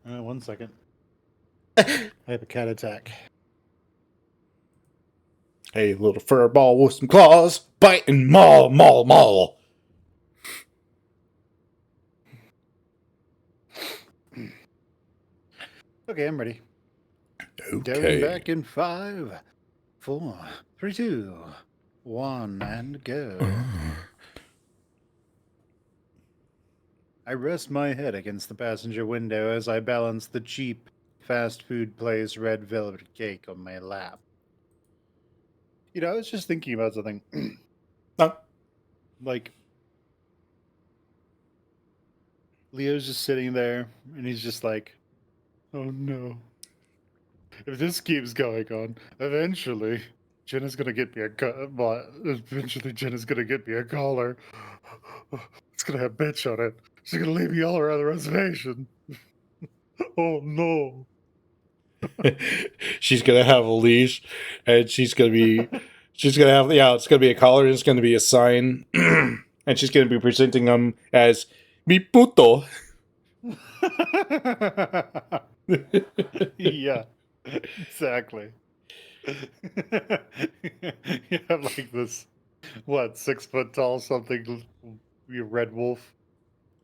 1 second. I have a cat attack. Hey, little fur ball with some claws, bite and maul, maul, maul. Okay, I'm ready. Going Okay. back in 5, 4, 3, 2, 1, and go. I rest my head against the passenger window as I balance the cheap fast food place red velvet cake on my lap. I was just thinking about something. Oh, Like, Leo's just sitting there, and he's just like, oh no. If this keeps going on, eventually Jenna's gonna get me a eventually Jenna's gonna get me a collar. It's gonna have bitch on it. She's gonna leave me all around the reservation. Oh no. she's gonna have a leash, and she's gonna have it's gonna be a collar, and it's gonna be a sign, and she's gonna be presenting them as mi puto. Yeah, exactly. You have like this, what, 6 foot tall something, you red wolf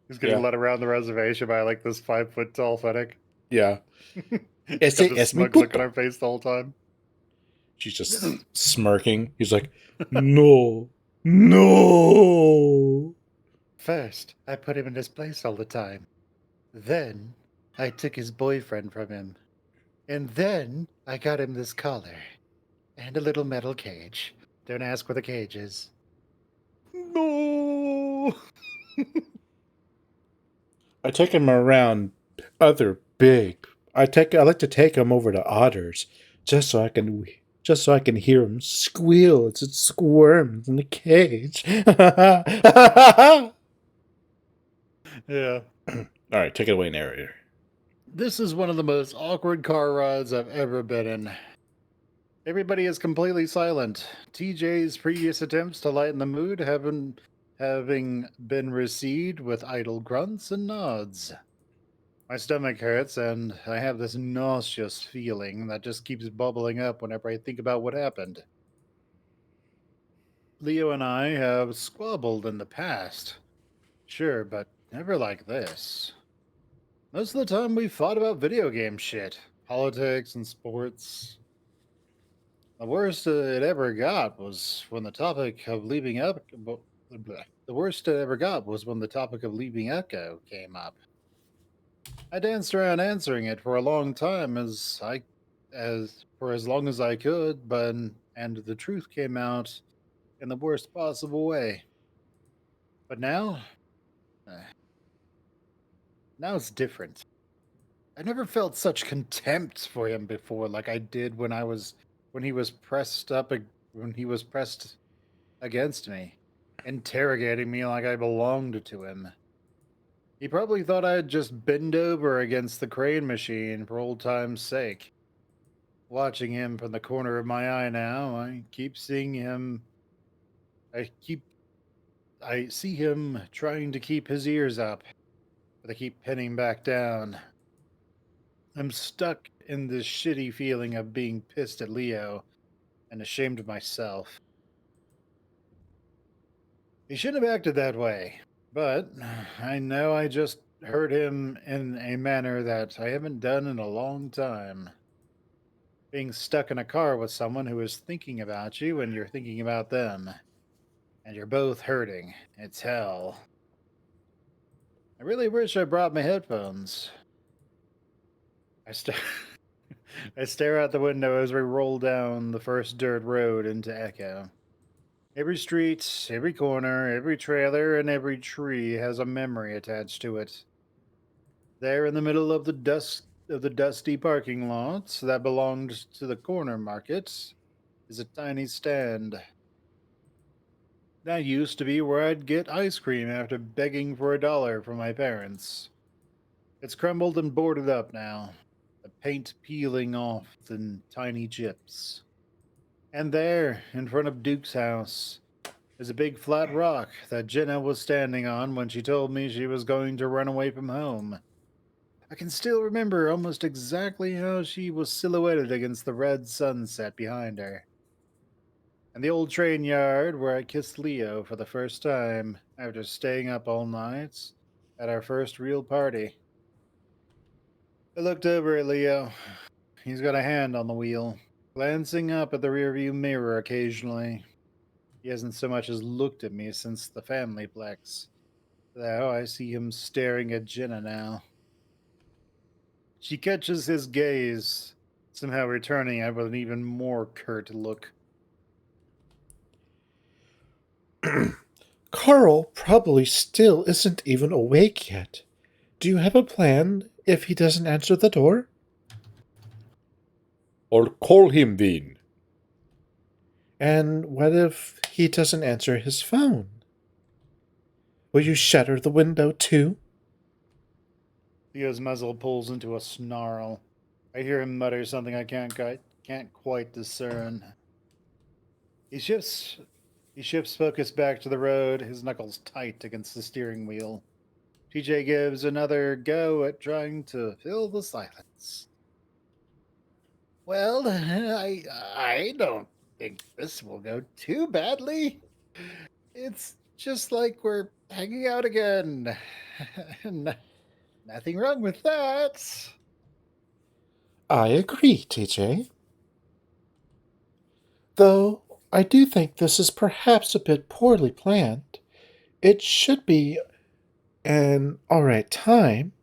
who's getting Yeah, led around the reservation by like this 5 foot tall fennec. yeah. She's got Ese this es mi smug look on puto. her face the whole time. She's just smirking. He's like, no, no. First, I put him in his place all the time. Then, I took his boyfriend from him. And then, I got him this collar. And a little metal cage. Don't ask where the cage is. No! I take him around other big. I like to take him over to otters, just so I can hear him squeal as it squirms in the cage. Yeah. All right, take it away, narrator. This is one of the most awkward car rides I've ever been in. Everybody is completely silent. TJ's previous attempts to lighten the mood having been received with idle grunts and nods. My stomach hurts, and I have this nauseous feeling that just keeps bubbling up whenever I think about what happened. Leo and I have squabbled in the past, sure, but never like this. Most of the time, we fought about video game shit, politics, and sports. The worst it ever got was when the topic of leaving up. The worst it ever got was when the topic of leaving Echo came up. I danced around answering it for a long time, as for as long as I could, and the truth came out in the worst possible way. But uh, now it's different. I never felt such contempt for him before, like I did when he was when he was pressed against me, interrogating me like I belonged to him. He probably thought I'd just bend over against the crane machine for old time's sake. Watching him from the corner of my eye now, I keep seeing him. I keep. I see him trying to keep his ears up, but they keep pinning back down. I'm stuck in this shitty feeling of being pissed at Leo and ashamed of myself. He shouldn't have acted that way, but I know I just hurt him in a manner that I haven't done in a long time. Being stuck in a car with someone who is thinking about you and you're thinking about them, and you're both hurting. It's hell. I really wish I brought my headphones. I stare. I stare out the window as we roll down the first dirt road into Echo. Every street, every corner, every trailer, and every tree has a memory attached to it. There in the middle of the dusty parking lot that belonged to the corner market is a tiny stand. That used to be where I'd get ice cream after begging for $1 from my parents. It's crumbled and boarded up now, the paint peeling off in tiny chips. And there, in front of Duke's house, is a big flat rock that Jenna was standing on when she told me she was going to run away from home. I can still remember almost exactly how she was silhouetted against the red sunset behind her. And the old train yard where I kissed Leo for the first time after staying up all night at our first real party. I looked over at Leo. He's got a hand on the wheel, glancing up at the rearview mirror occasionally. He hasn't so much as looked at me since the family plex. Though I see him staring at Jenna now. She catches his gaze, somehow returning it with an even more curt look. Carl probably still isn't even awake yet. Do you have a plan if he doesn't answer the door? I'll call him then. And what if he doesn't answer his phone? Will you shutter the window too? Theo's muzzle pulls into a snarl. I hear him mutter something I can't quite discern. He shifts he shifts focus back to the road, his knuckles tight against the steering wheel. TJ gives another go at trying to fill the silence. Well, I don't think this will go too badly. It's just like we're hanging out again. Nothing wrong with that. I agree, TJ. Though I do think this is perhaps a bit poorly planned. It should be an alright time.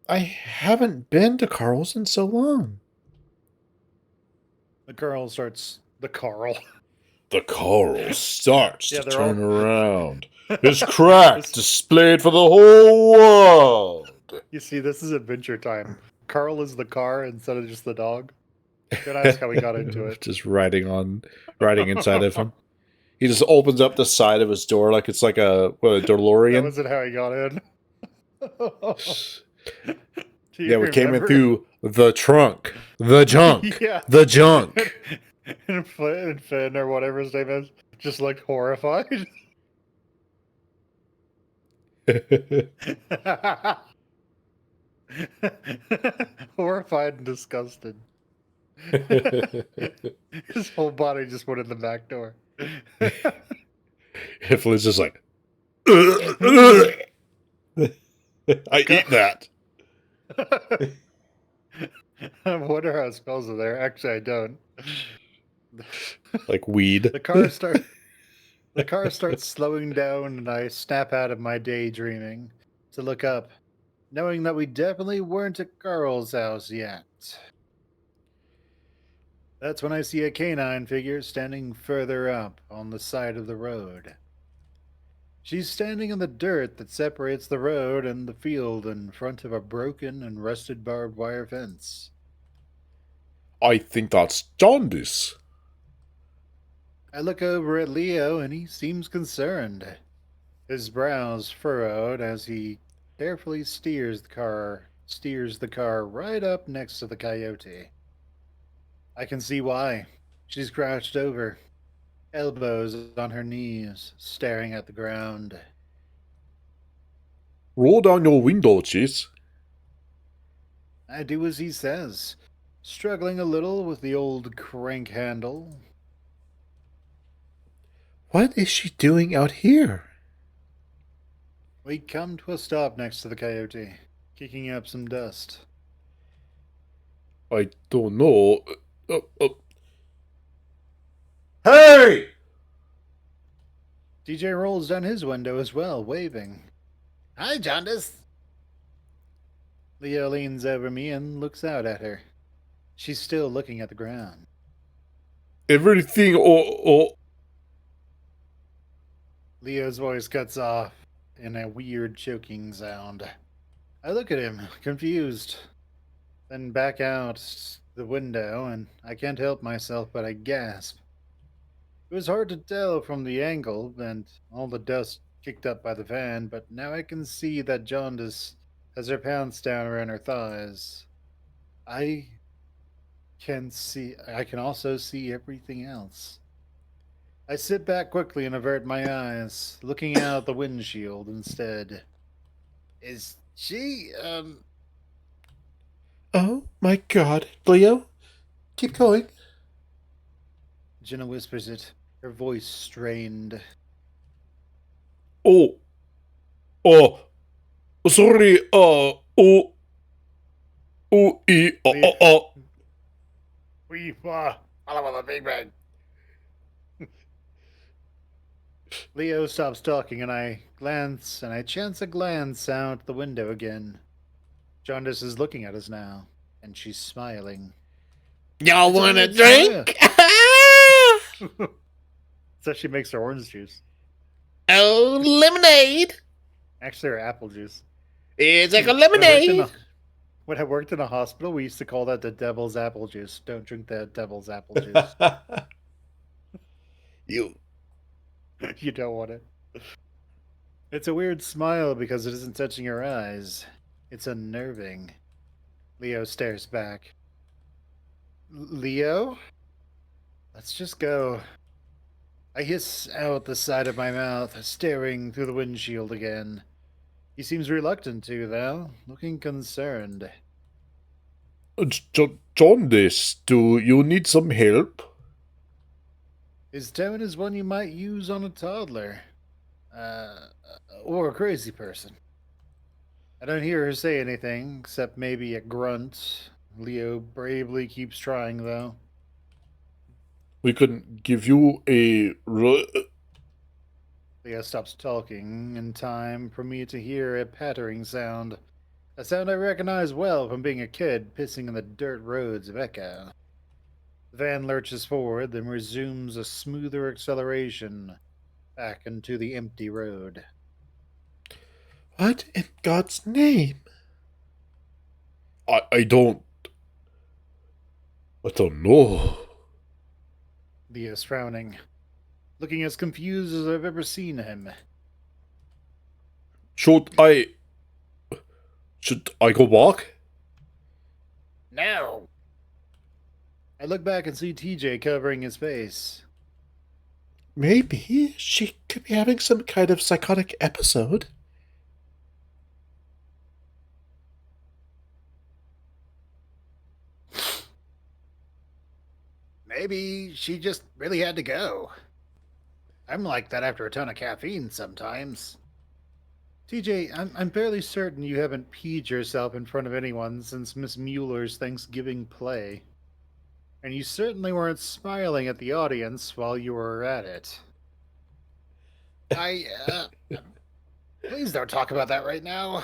I haven't been to Carl's in so long. The Carl. The coral starts Yeah, to they're all- turn around. It's cracked, displayed for the whole world. You see, this is Adventure Time. Carl is the car instead of just the dog. Don't ask how we got into it. Just riding inside of him. He just opens up the side of his door like it's like a That DeLorean. wasn't how he got in. Do you Yeah, we came in remember? through the trunk, the junk, Yeah. the junk. And Finn, or whatever his name is, just looked horrified. Horrified and disgusted. His whole body just went in the back door. Flynn's just like, I eat that. I wonder how it spells it there. Actually, I don't. like weed. The car starts slowing down, and I snap out of my daydreaming to look up, knowing that we definitely weren't at Carl's house yet. That's when I see a canine figure standing further up on the side of the road. She's standing in the dirt that separates the road and the field in front of a broken and rusted barbed wire fence. I think that's jaundice. I look over at Leo and he seems concerned. His brows furrowed as he carefully steers the car right up next to the coyote. I can see why. She's crouched over, elbows on her knees, staring at the ground. Roll down your window, Chase. I do as he says, struggling a little with the old crank handle. What is she doing out here? We come to a stop next to the coyote, kicking up some dust. I don't know. Hey! DJ rolls down his window as well, waving. Hi, Jaundice. Leo leans over me and looks out at her. She's still looking at the ground. Everything Leo's voice cuts off in a weird choking sound. I look at him, confused, then back out the window, and I can't help myself but I gasp. It was hard to tell from the angle and all the dust kicked up by the van, but now I can see that Jaundice has her pants down around her thighs. I can also see everything else. I sit back quickly and avert my eyes, looking out the windshield instead. Is she, Oh my god. Leo, keep going. Jenna whispers it, her voice strained. Oh, oh, sorry, Leo, we follow the Big Bang. Leo stops talking, and I chance a glance out the window again. Jaundice is looking at us now, and she's smiling. Y'all It's a want a weird smile. drink? So she makes her orange juice. Oh, lemonade. Actually, her apple juice. It's like a When I worked in lemonade. a when I worked in a hospital, we used to call that the devil's apple juice. Don't drink the devil's apple juice. You. You don't want it. It's a weird smile because it isn't touching her eyes. It's unnerving. Leo stares back. Leo? Let's just go. I hiss out the side of my mouth, staring through the windshield again. He seems reluctant to, though, looking concerned. Jaundice, do you need some help? His tone is one you might use on a toddler. Uh, or a crazy person. I don't hear her say anything, except maybe a grunt. Leo bravely keeps trying, though. We can give you a. Leo stops talking in time for me to hear a pattering sound. A sound I recognize well from being a kid pissing in the dirt roads of Echo. The van lurches forward, then resumes a smoother acceleration back into the empty road. What in God's name? I don't. I don't know. Leo's frowning, looking as confused as I've ever seen him. Should I. Should I go back? No! I look back and see TJ covering his face. Maybe she could be having some kind of psychotic episode. Maybe she just really had to go. I'm like that after a ton of caffeine sometimes. TJ, I'm fairly certain you haven't peed yourself in front of anyone since Miss Mueller's Thanksgiving play. And you certainly weren't smiling at the audience while you were at it. Please don't talk about that right now.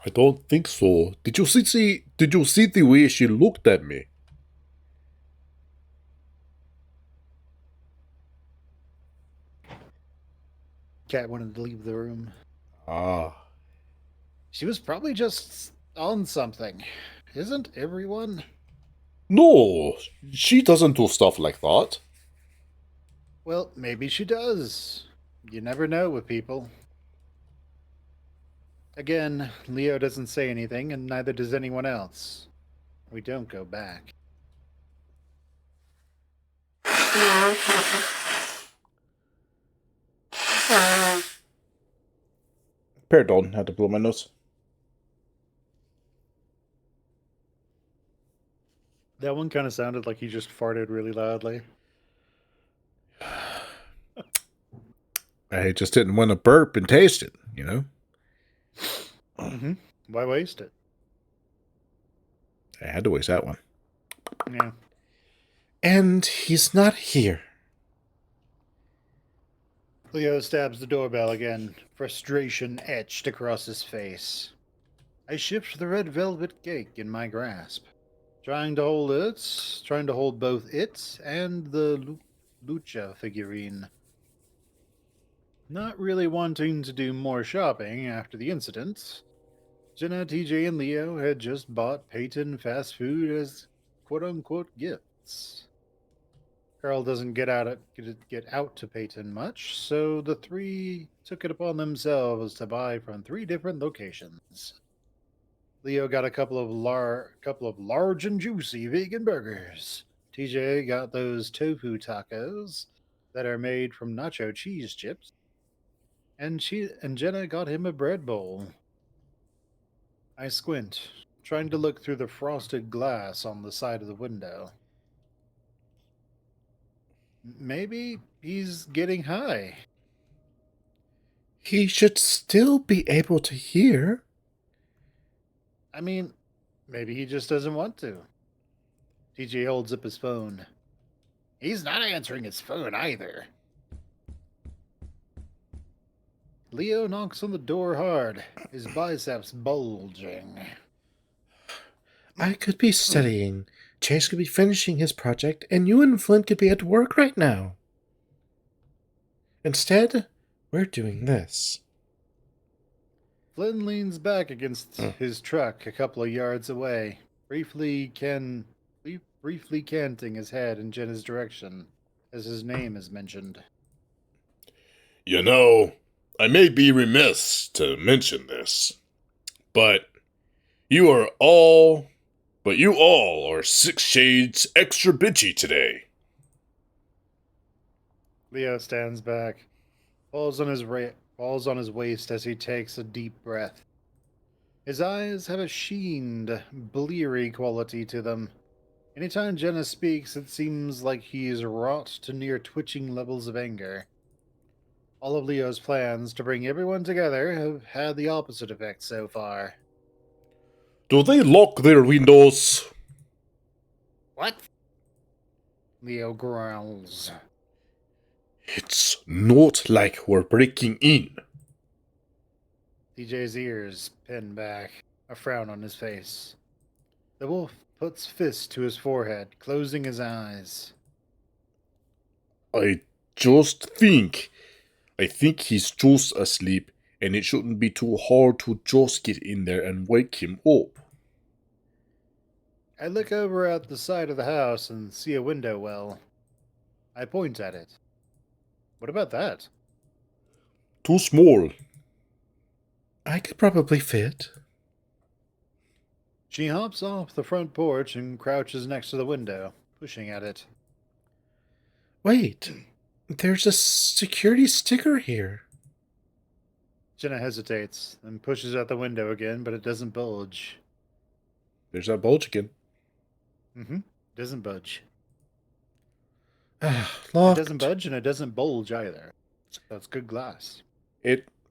I don't think so. Did you see the way she looked at me? Kat wanted to leave the room. Ah. She was probably just on something. Isn't everyone? No, she doesn't do stuff like that. Well, maybe she does. You never know with people. Again, Leo doesn't say anything, and neither does anyone else. We don't go back. Pardon, had to blow my nose. That one kind of sounded like he just farted really loudly. I just didn't want to burp and taste it, you know? Mm-hmm. Why waste it? I had to waste that one. Yeah. And he's not here. Leo stabs the doorbell again, frustration etched across his face. I shift the red velvet cake in my grasp, trying to hold both it and the Lucha figurine. Not really wanting to do more shopping after the incident, Jenna, TJ, and Leo had just bought Peyton fast food as quote-unquote gifts. Carl doesn't get out to Peyton much, so the three took it upon themselves to buy from three different locations. Leo got a couple of large and juicy vegan burgers. TJ got those tofu tacos that are made from nacho cheese chips, and Jenna got him a bread bowl. I squint, trying to look through the frosted glass on the side of the window. Maybe he's getting high. He should still be able to hear. I mean, maybe he just doesn't want to. TJ holds up his phone. He's not answering his phone either. Leo knocks on the door hard, his biceps bulging. I could be studying, Chase could be finishing his project, and you and Flint could be at work right now. Instead, we're doing this. Flynn leans back against his truck a couple of yards away, briefly canting his head in Jenna's direction as his name is mentioned. You know, I may be remiss to mention this, but you all are 6 shades extra bitchy today. Leo stands back, falls on his waist as he takes a deep breath. His eyes have a sheened, bleary quality to them. Anytime Jenna speaks, it seems like he is wrought to near twitching levels of anger. All of Leo's plans to bring everyone together have had the opposite effect so far. Do they lock their windows? What? Leo growls. It's not like we're breaking in. DJ's ears pin back, a frown on his face. The wolf puts fist to his forehead, closing his eyes. I think he's just asleep, and it shouldn't be too hard to just get in there and wake him up. I look over at the side of the house and see a window well. I point at it. What about that? Too small. I could probably fit. She hops off the front porch and crouches next to the window, pushing at it. Wait, there's a security sticker here. Jenna hesitates, then pushes at the window again, but it doesn't budge. There's that bulge again. Doesn't budge. Locked. It doesn't budge and it doesn't bulge either. So it's good glass.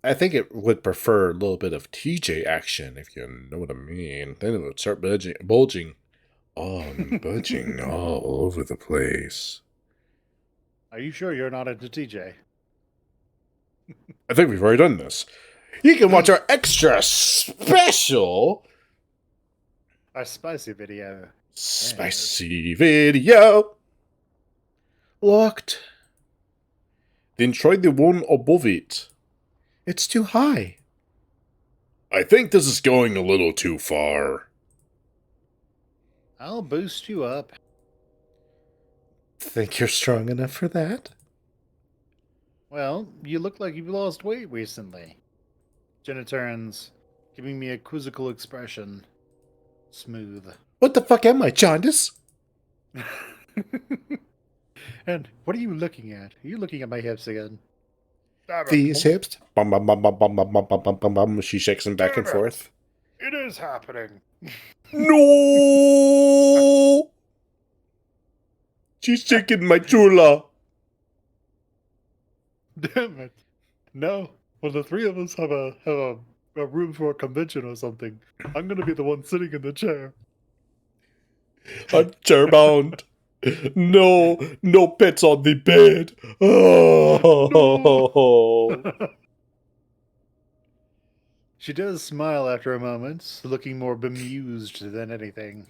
I think it would prefer a little bit of TJ action, if you know what I mean. Then it would start bulging all over the place. Are you sure you're not into TJ? I think we've already done this. You can watch our extra special Our spicy video. spicy video. Locked. Then try the one above it. It's too high. I think this is going a little too far. I'll boost you up. Think you're strong enough for that? Well, you look like you've lost weight recently. Jenna turns, giving me a quizzical expression. Smooth. What the fuck am I, jaundice? And what are you looking at? Are you looking at my hips again? These hips. Bum, bum, bum, bum, bum, bum, bum, bum, bum, bum, bum. She shakes them back and forth. It is happening. No! She's shaking my chula. Damn it. No. When the three of us have a room for a convention or something, I'm gonna be the one sitting in the chair. I'm chairbound. No pets on the bed. Oh. She does smile after a moment, looking more bemused than anything.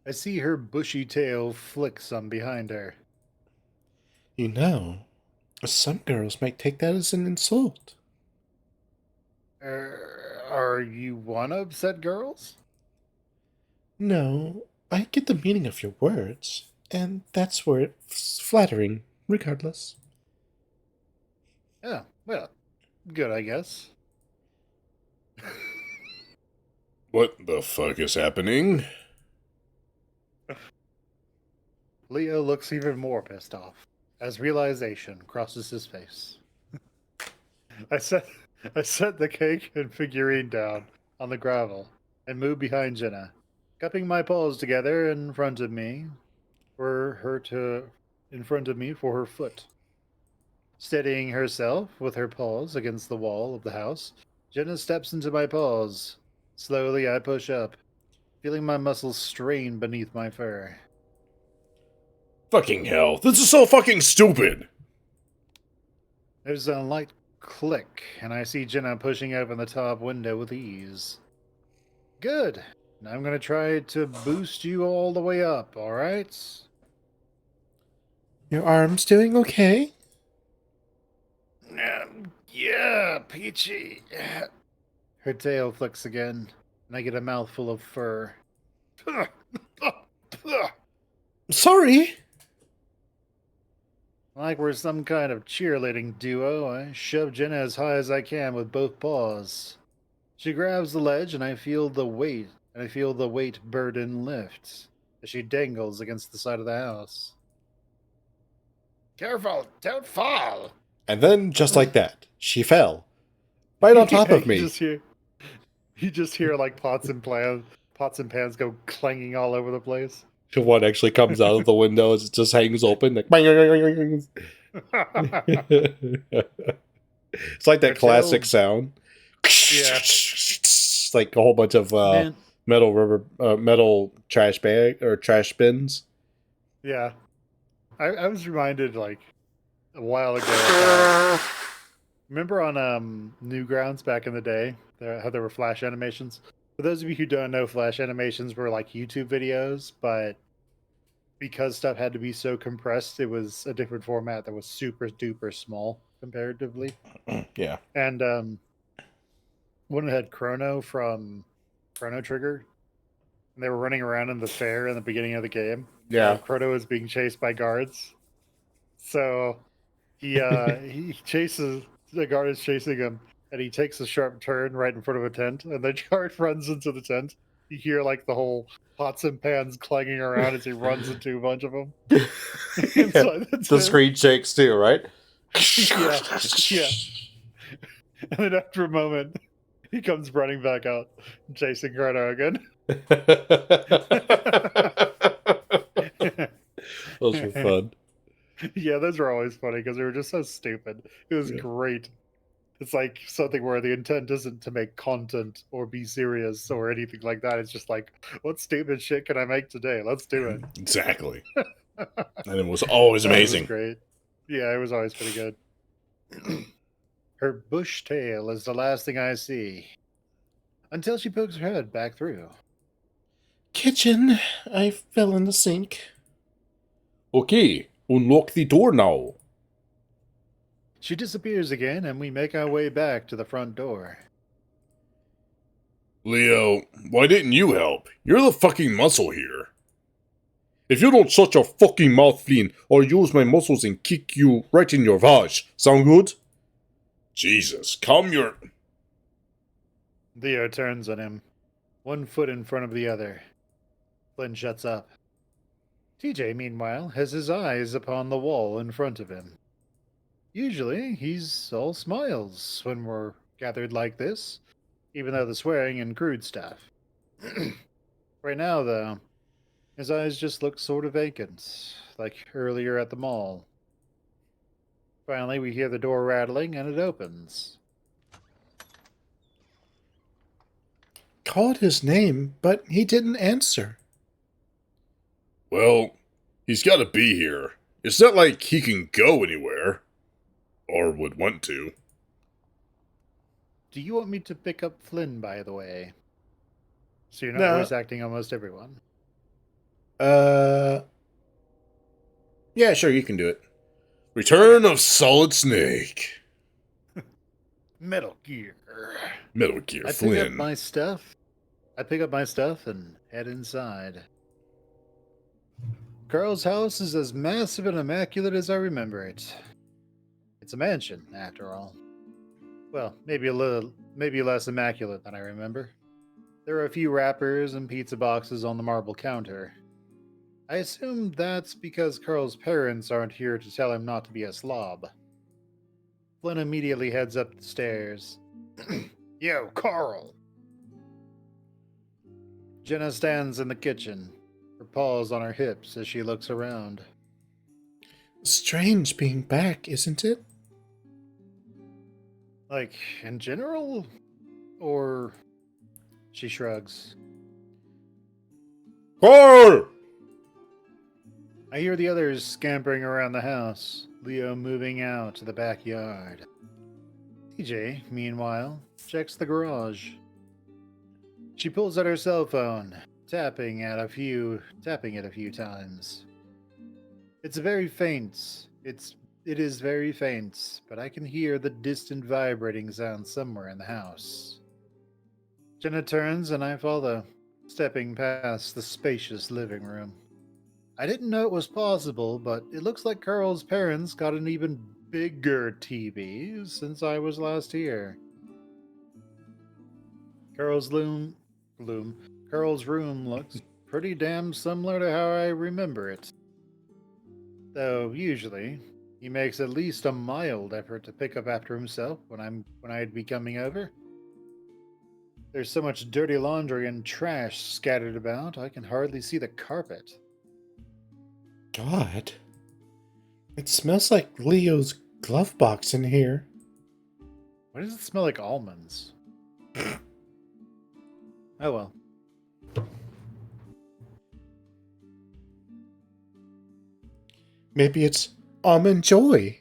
I see her bushy tail flick some behind her. You know, some girls might take that as an insult. Are you one of said girls? No, I get the meaning of your words, and that's where it's flattering, regardless. Yeah, well, good, I guess. What the fuck is happening? Leo looks even more pissed off as realization crosses his face. I set the cake and figurine down on the gravel and move behind Jenna, cupping my paws together in front of me for her foot. Steadying herself with her paws against the wall of the house, Jenna steps into my paws. Slowly I push up, feeling my muscles strain beneath my fur. Fucking hell. This is so fucking stupid. There's a light click, and I see Jenna pushing open the top window with ease. Good. Now I'm going to try to boost you all the way up, alright? Your arm's doing okay? Yeah, Peachy. Her tail flicks again, and I get a mouthful of fur. Sorry. Like we're some kind of cheerleading duo, I shove Jenna as high as I can with both paws. She grabs the ledge, and I feel the weight burden lift as she dangles against the side of the house. Careful, don't fall! And then, just like that, she fell. Right on top of me. You just hear like pots and pans go clanging all over the place. One actually comes out of the window as it just hangs open. Like, it's like that classic sound. Yeah. It's like a whole bunch of Man, metal trash bag or trash bins. yeah. I was reminded like a while ago about, remember on Newgrounds back in the day, how there were flash animations? For those of you who don't know, flash animations were like YouTube videos, but because stuff had to be so compressed, it was a different format that was super duper small comparatively. Yeah. And one had Chrono from Chrono Trigger, and they were running around in the fair in the beginning of the game. Yeah. Chrono was being chased by guards. So he chases, the guard is chasing him, and he takes a sharp turn right in front of a tent, and the guard runs into the tent. You hear like the whole pots and pans clanging around as he runs into a bunch of them. Inside The screen shakes too, right? Yeah. And then after a moment, he comes running back out, chasing Chrono again. Those were fun. Yeah, those were always funny because they were just so stupid. It was great. It's like something where the intent isn't to make content or be serious or anything like that. It's just like, what stupid shit can I make today? Let's do it. Exactly. And it was always amazing. It was great. Yeah, it was always pretty good. Her bush tail is the last thing I see. Until she pokes her head back through. Kitchen, I fell in the sink. Okay, unlock the door now. She disappears again, and we make our way back to the front door. Leo, why didn't you help? You're the fucking muscle here. If you don't shut your fucking mouth, Flynn, I'll use my muscles and kick you right in your vag. Sound good? Jesus, calm your... Leo turns on him, one foot in front of the other. Flynn shuts up. TJ, meanwhile, has his eyes upon the wall in front of him. Usually, he's all smiles when we're gathered like this, even though the swearing and crude stuff. Right now, though, his eyes just look sort of vacant, like earlier at the mall. Finally, we hear the door rattling, and it opens. Called his name, but he didn't answer. Well, he's gotta be here. It's not like he can go anywhere. Or would want to. Do you want me to pick up Flynn, by the way? So you're not No. voice acting almost everyone. Yeah, sure, you can do it. Return of Solid Snake. Metal Gear. Metal Gear I pick Flynn. up my stuff. And head inside. Carl's house is as massive and immaculate as I remember it. It's a mansion, after all. Well, maybe less immaculate than I remember. There are a few wrappers and pizza boxes on the marble counter. I assume that's because Carl's parents aren't here to tell him not to be a slob. Flynn immediately heads up the stairs. Yo, Carl! Jenna stands in the kitchen, her paws on her hips as she looks around. Strange being back, isn't it? Like, in general? Or. She shrugs. Carl! I hear the others scampering around the house, Leo moving out to the backyard. TJ, meanwhile, checks the garage. She pulls out her cell phone, tapping it a few times. It's very faint. It is very faint, but I can hear the distant vibrating sound somewhere in the house. Jenna turns and I follow, stepping past the spacious living room. I didn't know it was possible, but it looks like Carl's parents got an even bigger TV since I was last here. Carl's Carl's room looks pretty damn similar to how I remember it. Though usually he makes at least a mild effort to pick up after himself when I'd be coming over. There's so much dirty laundry and trash scattered about, I can hardly see the carpet. God. It smells like Leo's glove box in here. Why does it smell like almonds? Oh well. Maybe it's almond joy.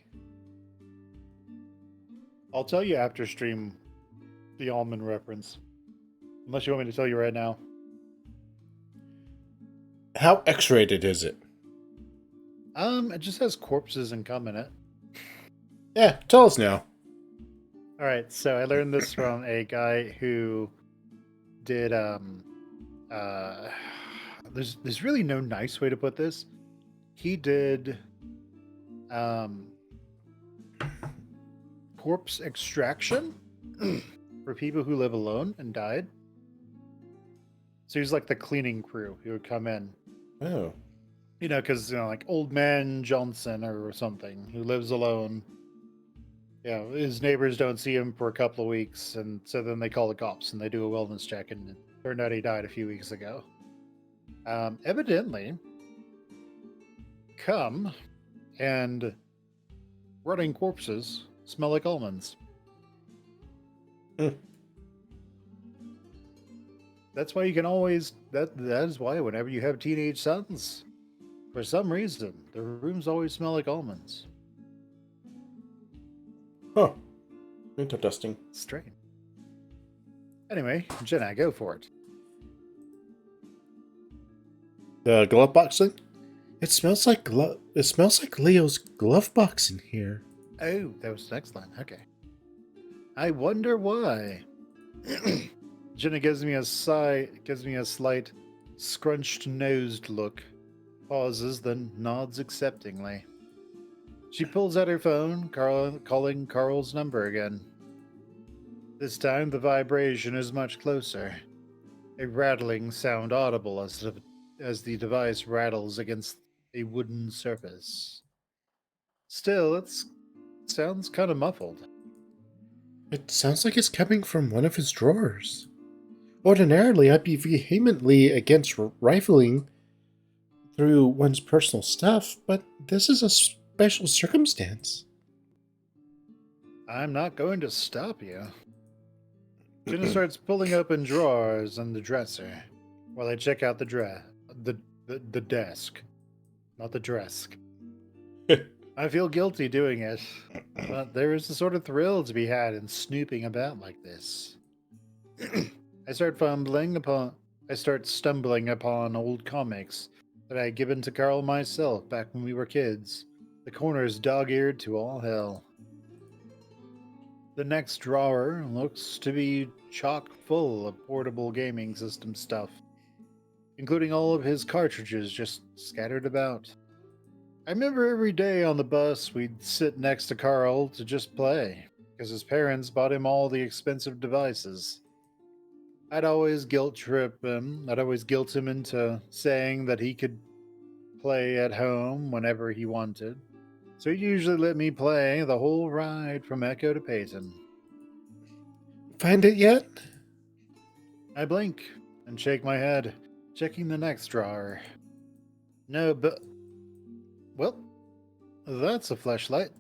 I'll tell you after stream the almond reference. Unless you want me to tell you right now. How X-rated is it? It just has corpses and cum in it. Yeah, tell us now. Alright, so I learned this from a guy who did there's really no nice way to put this. He did corpse extraction for people who live alone and died. So he's like the cleaning crew who would come in. Oh. You know, because, like Old Man Johnson or something who lives alone. Yeah, his neighbors don't see him for a couple of weeks, and so then they call the cops and they do a wellness check, and it turned out he died a few weeks ago. Evidently, cum and rotting corpses smell like almonds. Mm. That's why you can always that is why whenever you have teenage sons, for some reason, the rooms always smell like almonds. Huh. Interesting. Strange. Anyway, Jenna, go for it. The glove box thing? It smells like Leo's glove box in here. Oh, that was the next line. Okay. I wonder why. Jenna gives me a slight, scrunched-nosed look, pauses, then nods acceptingly. She pulls out her phone, calling Carl's number again. This time, the vibration is much closer. A rattling sound audible as the device rattles against a wooden surface. Still, it sounds kind of muffled. It sounds like it's coming from one of his drawers. Ordinarily, I'd be vehemently against rifling through one's personal stuff, but this is a special circumstance. I'm not going to stop you. Jenna starts pulling open drawers on the dresser while I check out the desk, not the desk. I feel guilty doing it, but there is a sort of thrill to be had in snooping about like this. I start stumbling upon old comics that I had given to Carl myself back when we were kids. The corner's dog-eared to all hell. The next drawer looks to be chock full of portable gaming system stuff, including all of his cartridges just scattered about. I remember every day on the bus we'd sit next to Carl to just play, because his parents bought him all the expensive devices. I'd always guilt him into saying that he could play at home whenever he wanted. So he usually let me play the whole ride from Echo to Peyton. Find it yet? I blink, and shake my head, checking the next drawer. No, but. Well, that's a flashlight.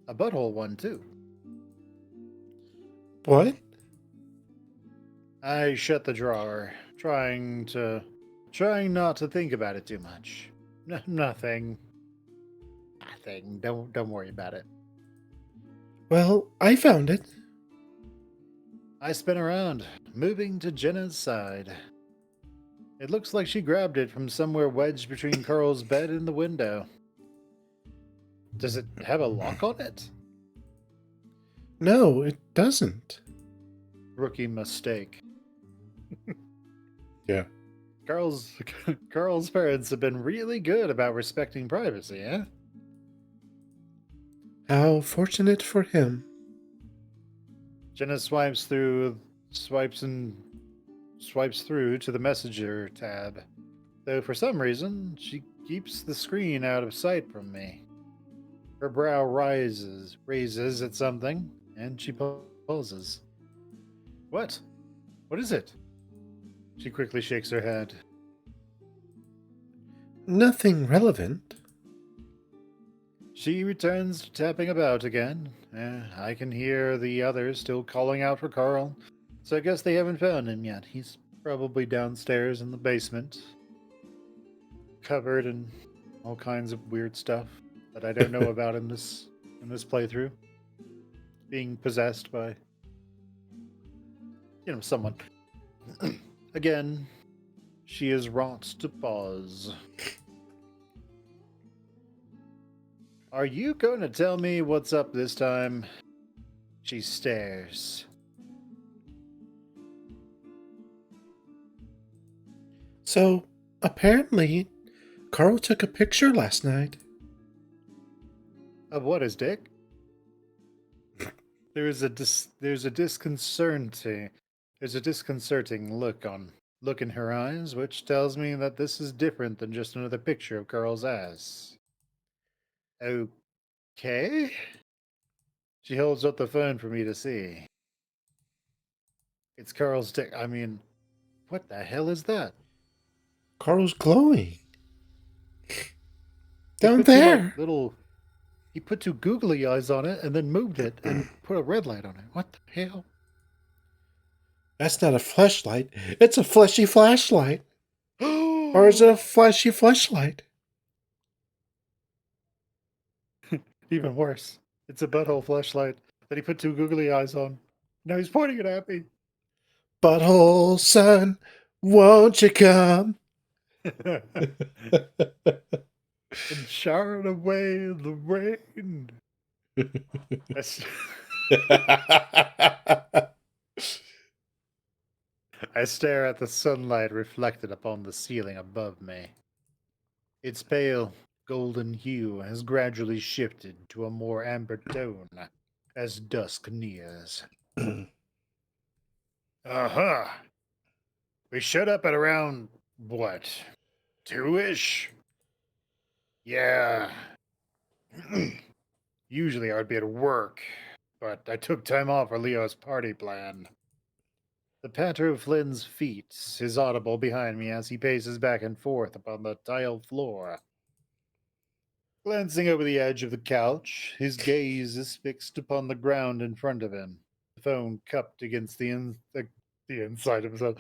A butthole one, too. What? I shut the drawer, trying not to think about it too much. Nothing. Nothing. Don't worry about it. Well, I found it. I spin around, moving to Jenna's side. It looks like she grabbed it from somewhere wedged between Carl's bed and the window. Does it have a lock on it? No, it doesn't. Rookie mistake. Yeah. Carl's parents have been really good about respecting privacy, eh? How fortunate for him. Jenna swipes through to the messenger tab. Though for some reason, she keeps the screen out of sight from me. Her brow raises at something, and she pauses. What? What is it? She quickly shakes her head. Nothing relevant. She returns to tapping about again. I can hear the others still calling out for Carl, so I guess they haven't found him yet. He's probably downstairs in the basement, covered in all kinds of weird stuff that I don't know about in this playthrough. Being possessed by, someone. Again, she is wrought to pause. Are you going to tell me what's up this time? She stares. So, apparently, Carl took a picture last night. Of what is Dick? There's a disconcerting look in her eyes, which tells me that this is different than just another picture of Carl's ass. Okay. She holds up the phone for me to see. It's Carl's dick. I mean, what the hell is that? Carl's glowing. He Down put two, there. He put two googly eyes on it and then moved it and put a red light on it. What the hell? That's not a flashlight. It's a fleshy flashlight. Or is it a fleshy flashlight? Even worse. It's a butthole flashlight that he put two googly eyes on. Now he's pointing it at me. Butthole son, won't you come? And showered away the rain. I stare at the sunlight reflected upon the ceiling above me. Its pale, golden hue has gradually shifted to a more amber tone as dusk nears. Uh-huh. We showed up at around, what, 2-ish? Yeah. Usually I would be at work, but I took time off for Leo's party plan. The patter of Flynn's feet is audible behind me as he paces back and forth upon the tiled floor. Glancing over the edge of the couch, his gaze is fixed upon the ground in front of him, the phone cupped against the inside of himself.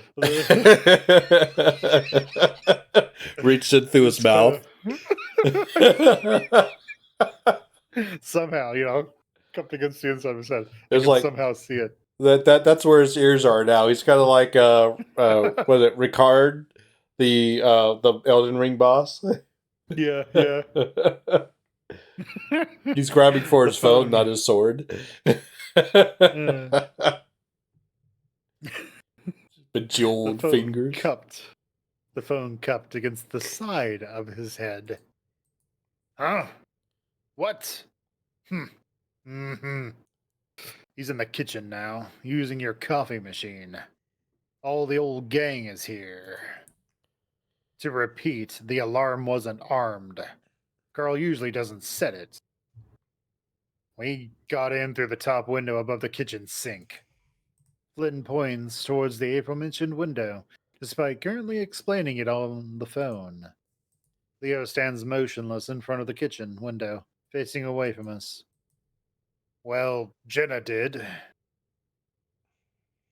Reached it through his mouth. Somehow, cupped against the inside of his head. It's You can like- somehow see it. That's where his ears are now. He's kind of like was it Ricard, the Elden Ring boss? Yeah. He's grabbing for his The phone, not his sword. Bejeweled fingers. The phone cupped against the side of his head. Huh? What? Mm-hmm. He's in the kitchen now, using your coffee machine. All the old gang is here. To repeat, the alarm wasn't armed. Carl usually doesn't set it. We got in through the top window above the kitchen sink. Flynn points towards the aforementioned window, despite currently explaining it on the phone. Leo stands motionless in front of the kitchen window, facing away from us. Well, Jenna did.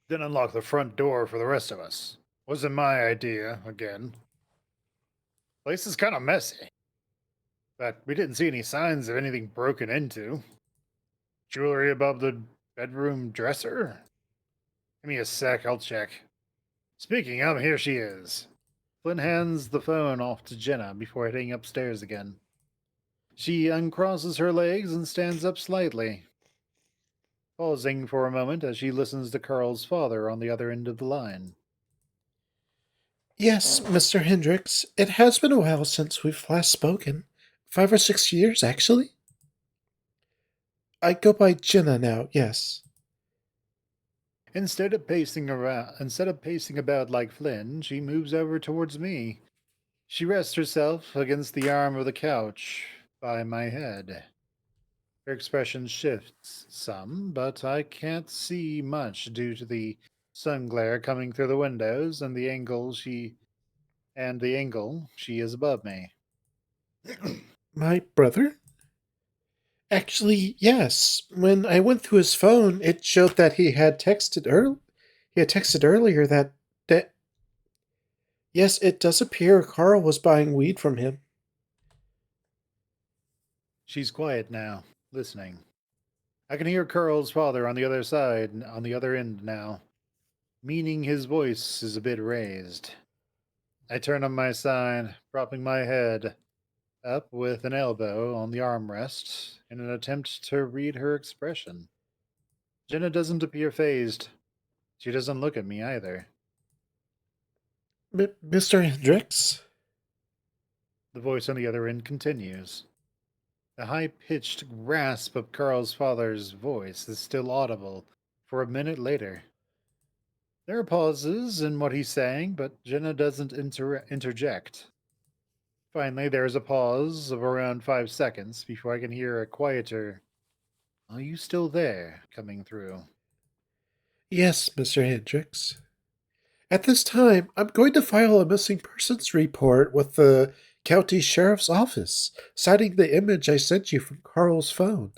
Then unlock the front door for the rest of us. Wasn't my idea, again. Place is kind of messy. But we didn't see any signs of anything broken into. Jewelry above the bedroom dresser? Give me a sec, I'll check. Speaking of, here she is. Flynn hands the phone off to Jenna before heading upstairs again. She uncrosses her legs and stands up slightly, pausing for a moment as she listens to Carl's father on the other end of the line. Yes, Mr. Hendricks. It has been a while since we've last spoken. 5 or 6 years, actually. I go by Jenna now, yes. Instead of pacing about like Flynn, she moves over towards me. She rests herself against the arm of the couch by my head. Her expression shifts some, but I can't see much due to the sun glare coming through the windows and the angle she is above me. My brother? Actually, yes. When I went through his phone, it showed that he had texted earlier that yes, it does appear Carl was buying weed from him. She's quiet now, listening. I can hear Carl's father on the other end now, meaning his voice is a bit raised. I turn on my side, propping my head up with an elbow on the armrest in an attempt to read her expression. Jenna doesn't appear phased. She doesn't look at me either. Mr. Hendricks? The voice on the other end continues. The high pitched rasp of Carl's father's voice is still audible for a minute later. There are pauses in what he's saying, but Jenna doesn't interject. Finally, there is a pause of around 5 seconds before I can hear a quieter, "Are you still there?" coming through. Yes, Mr. Hendricks. At this time, I'm going to file a missing persons report with the county sheriff's office, citing the image I sent you from Carl's phone.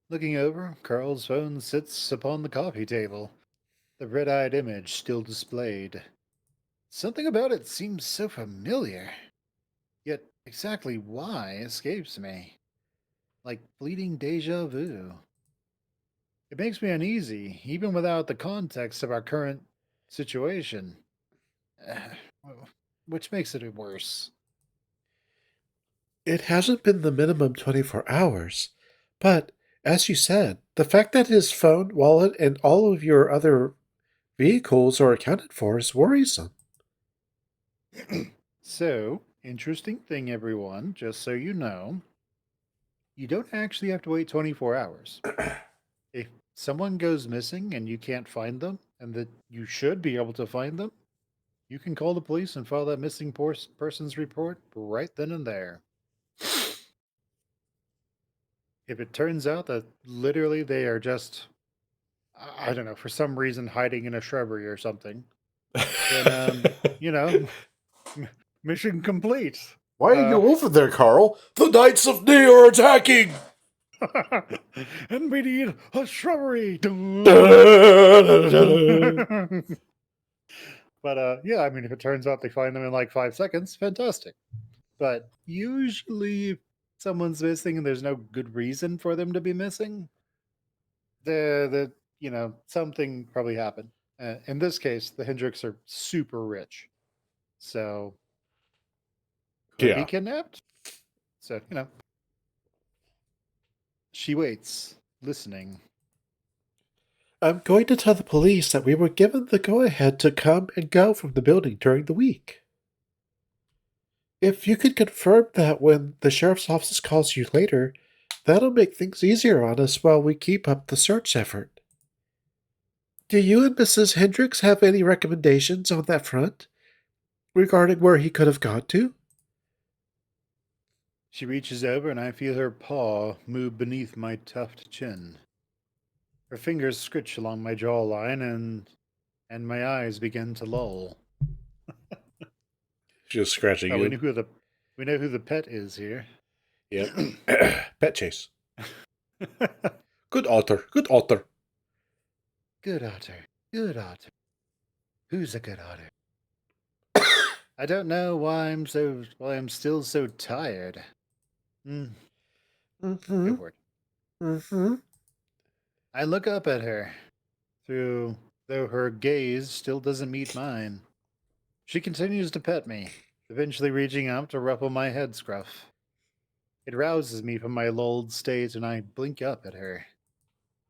Looking over, Carl's phone sits upon the coffee table, the red eyed image still displayed. Something about it seems so familiar, yet exactly why escapes me. Like fleeting deja vu. It makes me uneasy, even without the context of our current situation. Which makes it worse. It hasn't been the minimum 24 hours, but as you said, the fact that his phone, wallet, and all of your other vehicles are accounted for is worrisome. So, interesting thing, everyone, just so you know, you don't actually have to wait 24 hours. If someone goes missing and you can't find them, and that you should be able to find them, you can call the police and file that missing persons report right then and there. If it turns out that literally they are just, I don't know, for some reason hiding in a shrubbery or something, then, mission complete. Why are you over there, Carl? The Knights of Knee are attacking! And we need a shrubbery. But yeah, I mean, if it turns out they find them in like 5 seconds, fantastic. But usually, if someone's missing and there's no good reason for them to be missing, something probably happened. In this case, the Hendricks are super rich, so could be Yeah. kidnapped. So she waits, listening. I'm going to tell the police that we were given the go ahead to come and go from the building during the week. If you could confirm that when the sheriff's office calls you later, that'll make things easier on us while we keep up the search effort. Do you and Mrs. Hendricks have any recommendations on that front regarding where he could have gone to? She reaches over and I feel her paw move beneath my tufted chin. Her fingers scritch along my jawline, and my eyes begin to loll. Just scratching Oh, you. we know who the pet is here. Yep. Pet chase. Good author. Good author. Good otter. Good otter. Who's a good otter? I don't know why I'm still so tired. Mm, Mm-hmm. good word. Mm-hmm. I look up at her, though her gaze still doesn't meet mine. She continues to pet me, eventually reaching up to ruffle my head scruff. It rouses me from my lulled state, and I blink up at her.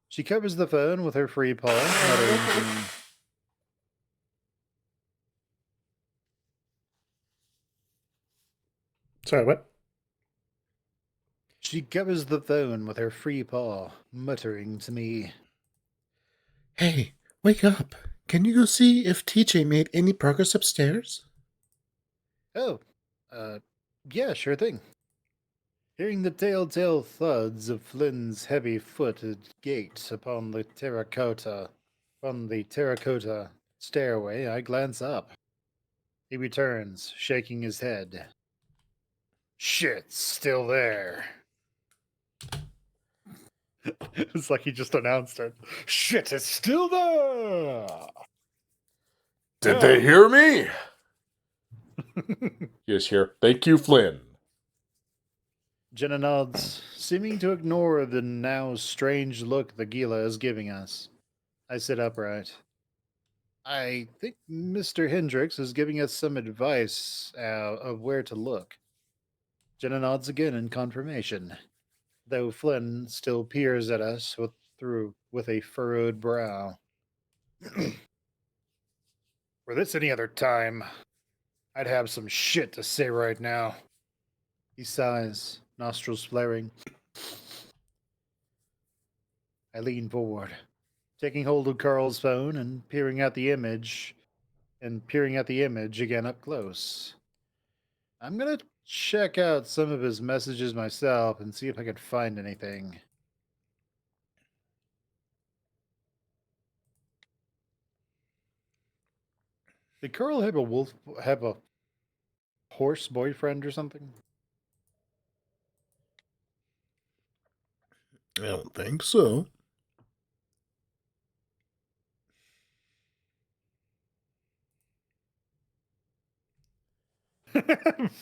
She covers the phone with her free paw, muttering to me. Sorry, what? She covers the phone with her free paw, muttering to me. Hey, wake up. Can you go see if TJ made any progress upstairs? Oh, uh, yeah, sure thing. Hearing the telltale thuds of Flynn's heavy-footed gait upon the terracotta stairway, I glance up. He returns, shaking his head. Shit's still there. It's like he just announced it. Shit is still there. Did they hear me? Yes, here. Thank you, Flynn. Jenna nods, seeming to ignore the now strange look the Gila is giving us. I sit upright. I think Mr. Hendricks is giving us some advice of where to look. Jenna nods again in confirmation, though Flynn still peers at us with a furrowed brow. Were this any other time, I'd have some shit to say right now. He sighs, nostrils flaring. I lean forward, taking hold of Carl's phone and peering at the image again up close. I'm gonna check out some of his messages myself and see if I can find anything. Did Carl have a horse boyfriend or something? I don't think so.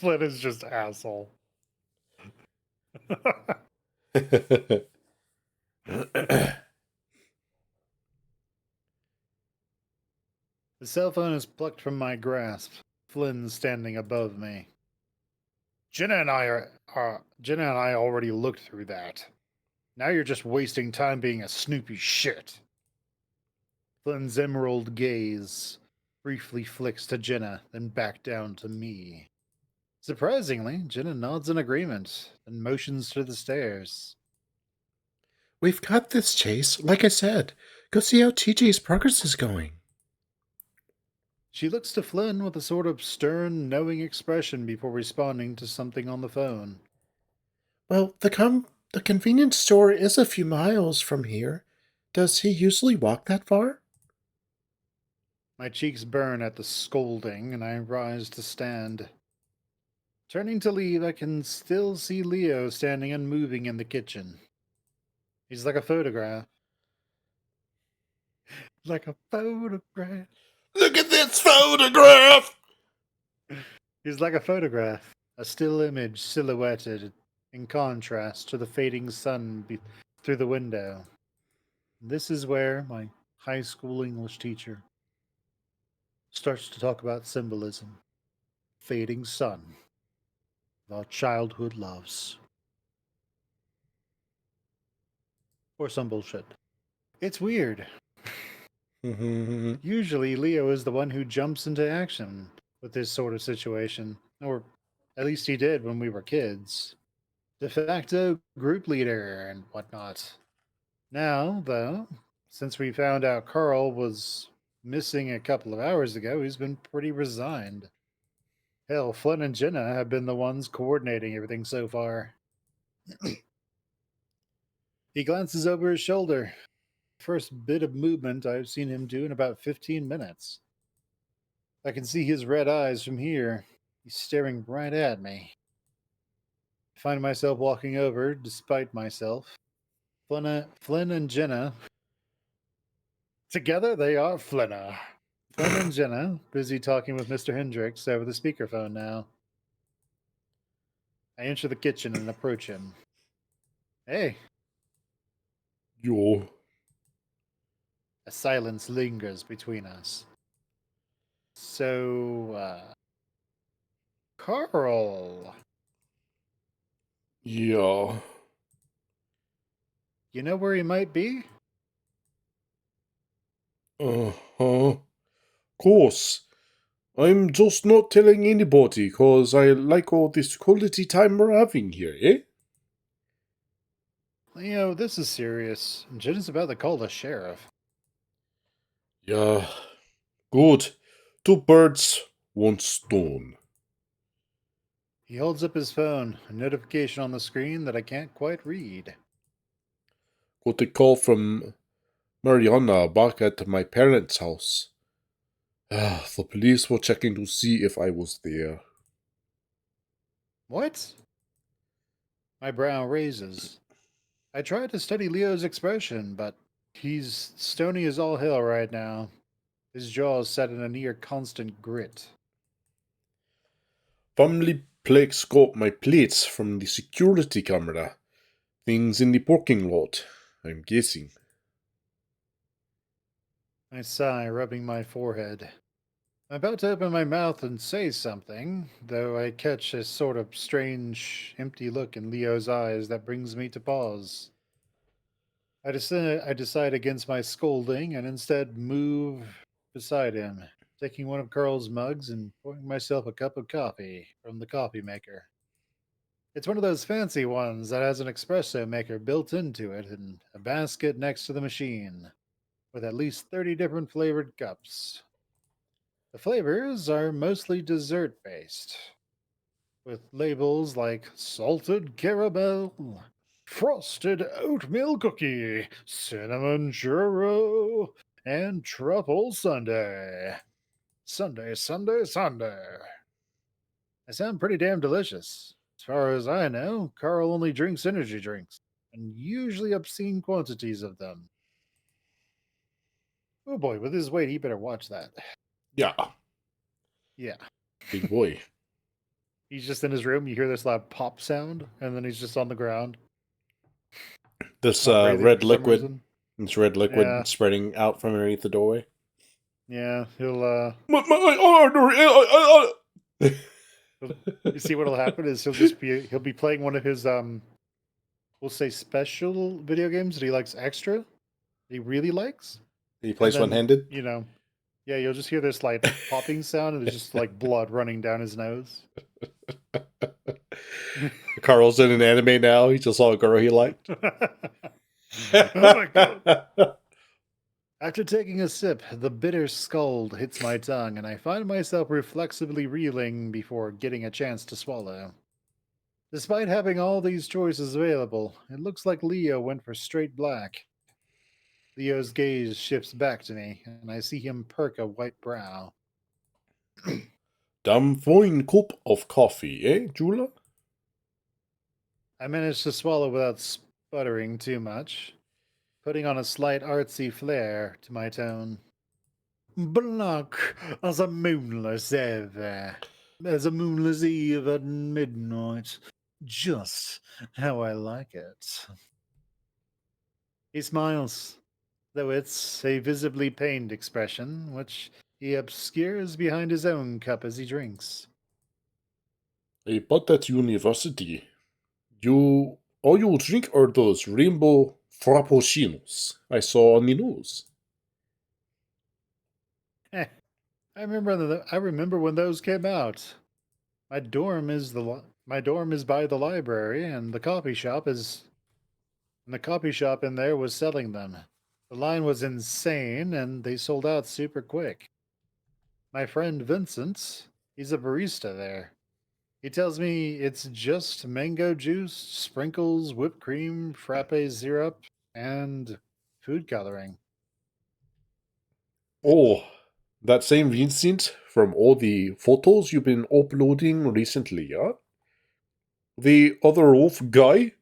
Flynn is just asshole. The cell phone is plucked from my grasp. Flynn standing above me. Jenna and I already looked through that. Now you're just wasting time being a snoopy shit. Flynn's emerald gaze briefly flicks to Jenna, then back down to me. Surprisingly, Jenna nods in agreement and motions to the stairs. We've got this, Chase. Like I said, go see how TJ's progress is going. She looks to Flynn with a sort of stern, knowing expression before responding to something on the phone. Well, the convenience store is a few miles from here. Does he usually walk that far? My cheeks burn at the scolding, and I rise to stand. Turning to leave, I can still see Leo standing unmoving in the kitchen. He's like a photograph. Like a photograph. Look at this photograph! He's like a photograph, a still image silhouetted in contrast to the fading sun through the window. This is where my high school English teacher starts to talk about symbolism. Fading sun of our childhood loves. Or some bullshit. It's weird. Usually, Leo is the one who jumps into action with this sort of situation, or at least he did when we were kids. De facto group leader and whatnot. Now, though, since we found out Carl was missing a couple of hours ago, he's been pretty resigned. Hell, Flynn and Jenna have been the ones coordinating everything so far. He glances over his shoulder. first bit of movement I've seen him do in about 15 minutes. I can see his red eyes from here. He's staring right at me. I find myself walking over, despite myself. Flynn and Jenna. Together they are Flinna. Flynn and Jenna, busy talking with Mr. Hendricks over the speakerphone now. I enter the kitchen and approach him. Hey. Yo. A silence lingers between us. So, Carl. Yeah. You know where he might be? Uh-huh. Course. I'm just not telling anybody, cause I like all this quality time we're having here, eh? Leo, this is serious. Jenna's about to call the sheriff. Yeah. Good. Two birds, one stone. He holds up his phone, a notification on the screen that I can't quite read. Got a call from Mariana back at my parents' house. The police were checking to see if I was there. What? My brow raises. I try to study Leo's expression, but he's stony as all hell right now. His jaw is set in a near constant grit. Family Plex got my plates from the security camera. Things in the parking lot, I'm guessing. I sigh, rubbing my forehead. I'm about to open my mouth and say something, though I catch a sort of strange, empty look in Leo's eyes that brings me to pause. I decide against my scolding and instead move beside him, taking one of Carl's mugs and pouring myself a cup of coffee from the coffee maker. It's one of those fancy ones that has an espresso maker built into it and a basket next to the machine, with at least 30 different flavored cups. The flavors are mostly dessert based, with labels like salted caramel, frosted oatmeal cookie, cinnamon churro, and truffle sundae. Sunday, Sunday, Sunday. They sound pretty damn delicious. As far as I know, Carl only drinks energy drinks, and usually obscene quantities of them. Oh boy, with his weight, he better watch that. Yeah, Yeah. big boy. He's just in his room, you hear this loud pop sound, and then he's just on the ground. This Not breathing red for some liquid, reason. this red liquid Yeah. spreading out from underneath the doorway. Yeah, he'll My artery! you see what'll happen is he'll be playing one of his we'll say special video games that he likes extra. That he really likes. He plays And then, one-handed? you know, yeah, you'll just hear this like popping sound and there's just like blood running down his nose. Carl's in an anime now. He just saw a girl he liked. Oh my god. After taking a sip, the bitter scald hits my tongue, and I find myself reflexively reeling before getting a chance to swallow. Despite having all these choices available, it looks like Leo went for straight black. Leo's gaze shifts back to me, and I see him perk a white brow. Damn fine cup of coffee, eh, Jula? I manage to swallow without sputtering too much, putting on a slight artsy flair to my tone. Black as a moonless eve, as a moonless eve at midnight, just how I like it. He smiles, though it's a visibly pained expression, which he obscures behind his own cup as he drinks. Hey, but at university, all you drink are those rainbow frappuccinos I saw on the news. Eh, I remember when those came out. My dorm is by the library, and the coffee shop in there was selling them. The line was insane, and they sold out super quick. My friend Vincent, he's a barista there. He tells me it's just mango juice, sprinkles, whipped cream, frappe syrup, and food coloring. Oh, that same Vincent from all the photos you've been uploading recently, yeah? The other wolf guy?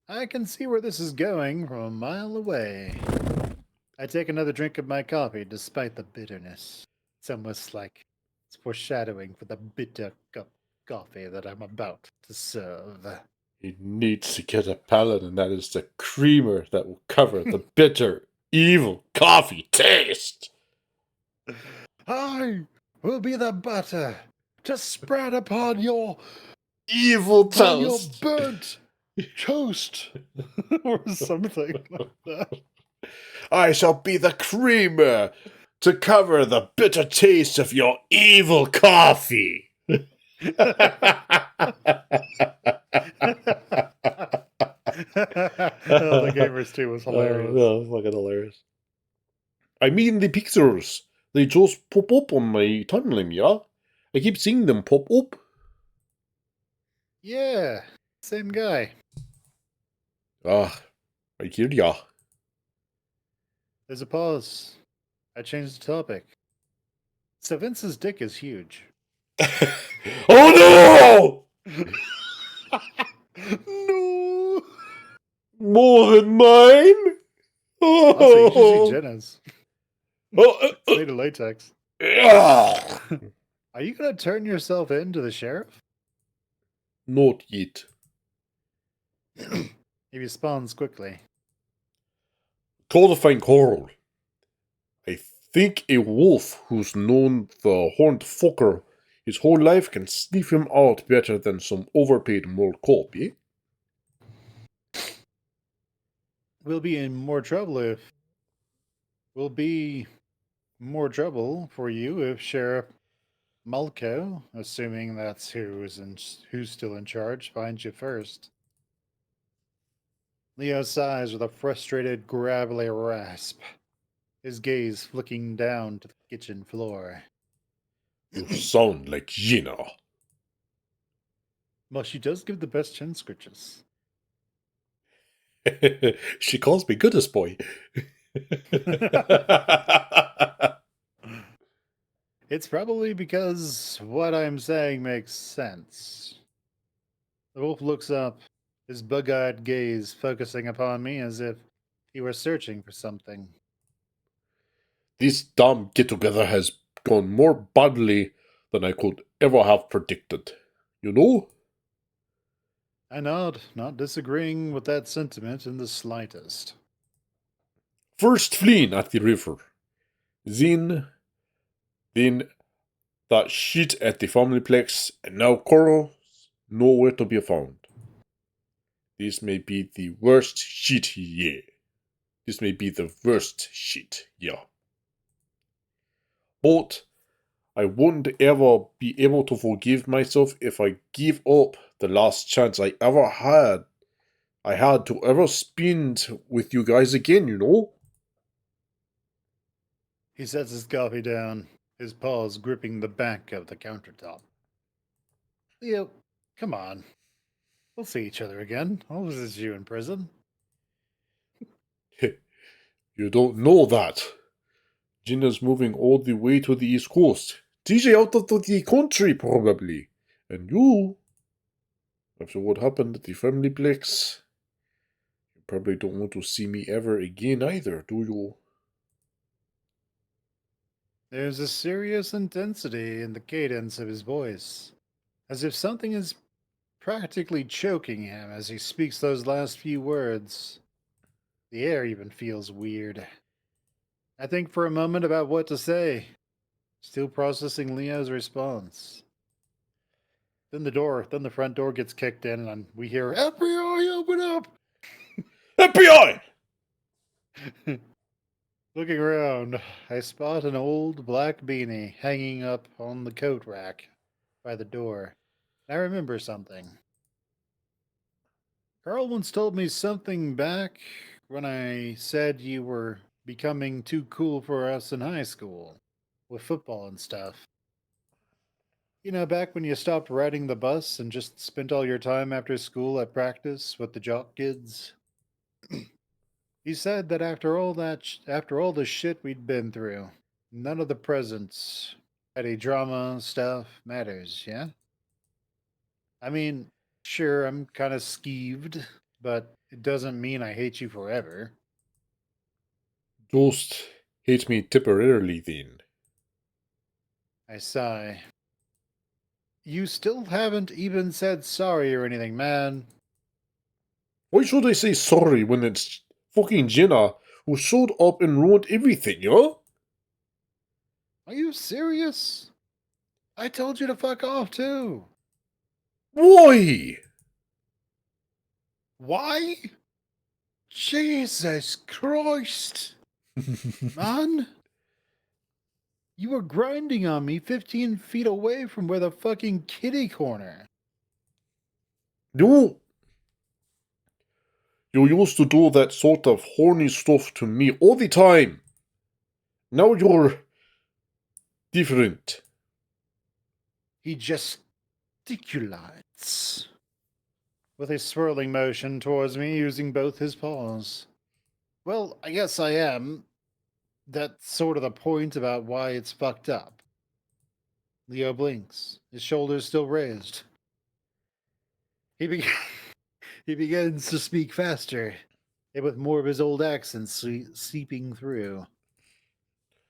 I can see where this is going from a mile away. I take another drink of my coffee despite the bitterness. It's almost like it's foreshadowing for the bitter cup of coffee that I'm about to serve. He needs to get a palate, and that is the creamer that will cover the bitter, evil coffee taste. I will be the butter to spread upon your Evil toast. burnt toast or something like that. I shall be the creamer to cover the bitter taste of your evil coffee. Oh, the Gamers 2 was hilarious. Oh, that was fucking hilarious. I mean, the pictures, they just pop up on my timeline, yeah? I keep seeing them pop up. Yeah, same guy. Ah, I hear ya. There's a pause. I changed the topic. So Vince's dick is huge. Oh no! No! More than mine? Also, you should Oh, see Jenna's. oh, It's made of latex. ah. Are you gonna turn yourself in to the sheriff? Not yet. He responds quickly. Call to find Coral. I think a wolf who's known the horned fucker his whole life can sniff him out better than some overpaid mole cop, eh? We'll be in more trouble if. We'll be more trouble for you if Sheriff Mulco, assuming that's who's still in charge, finds you first. Leo sighs with a frustrated, gravelly rasp, his gaze flicking down to the kitchen floor. You sound like Jenna. Well, she does give the best chin scritches. She calls me goodest boy. It's probably because what I'm saying makes sense. The wolf looks up, his bug eyed gaze focusing upon me as if he were searching for something. This damn get together has gone more badly than I could ever have predicted. You know? I nod, not disagreeing with that sentiment in the slightest. First fleeing at the river. Then that shit at the family plex, and now Coral's nowhere to be found. This may be the worst shit, yeah. This may be the worst shit, yeah. But I wouldn't ever be able to forgive myself if I give up the last chance I had to ever spend with you guys again, you know? He sets his coffee down, his paws gripping the back of the countertop. Leo, come on. We'll see each other again. I'll visit you in prison. You don't know that. Jenna's moving all the way to the East Coast. TJ out of the country, probably. And you, after what happened at the family plex, you probably don't want to see me ever again either, do you? There's a serious intensity in the cadence of his voice, as if something is practically choking him as he speaks those last few words. The air even feels weird. I think for a moment about what to say, still processing Leo's response. Then the front door gets kicked in, and we hear, FBI, open up! FBI! Looking around, I spot an old black beanie hanging up on the coat rack by the door. I remember something. Carl once told me something back when I said you were becoming too cool for us in high school, with football and stuff. You know, back when you stopped riding the bus and just spent all your time after school at practice with the jock kids? He said that after all the shit we'd been through, none of the presents, petty drama stuff matters, yeah? I mean, sure, I'm kind of skeeved, but it doesn't mean I hate you forever. Just hate me temporarily then. I sigh. You still haven't even said sorry or anything, man. Why should I say sorry when it's fucking Jenna who showed up and ruined everything, huh? Are you serious? I told you to fuck off too. Why? Why? Jesus Christ. Man? You were grinding on me 15 feet away from where the fucking kitty corner. You used to do that sort of horny stuff to me all the time. Now you're different. He gesticulates with a swirling motion towards me using both his paws. Well, I guess I am. That's sort of the point about why it's fucked up. Leo blinks, his shoulders still raised. He, be- he begins to speak faster, and with more of his old accent seeping through.